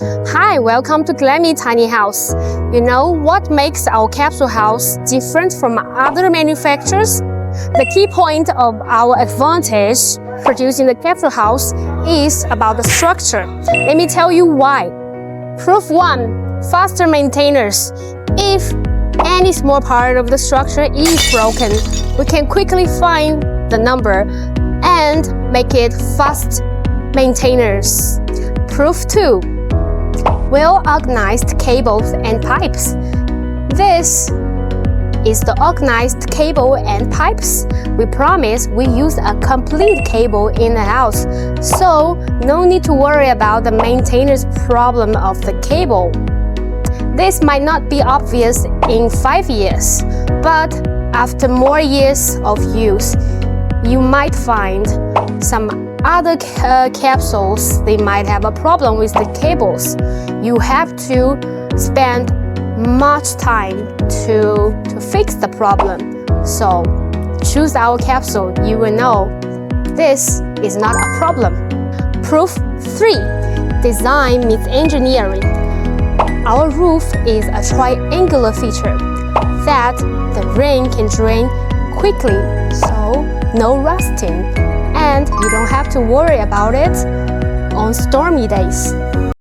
Hi, welcome to GLAMNI tiny house. You know what makes our capsule house different from other manufacturers? The key point of our advantage producing the capsule house is about the structure. Let me tell you why. Proof 1. Faster maintenance. If any small part of the structure is broken, we can quickly find the number and make it fast maintenance. Proof 2. Well-organized cables and pipes. This is the organized cable and pipes. We promise we use a complete cable in the house, so no need to worry about the maintenance problem of the cable. This might not be obvious in 5 years, but after more years of use, you might find some other capsules, they might have a problem with the cables. You have to spend much time to fix the problem. So choose our capsule, you will know this is not a problem. Proof 3. Design meets engineering. Our roof is a triangular feature that the rain can drain quickly, so no rusting. And you don't have to worry about it on stormy days.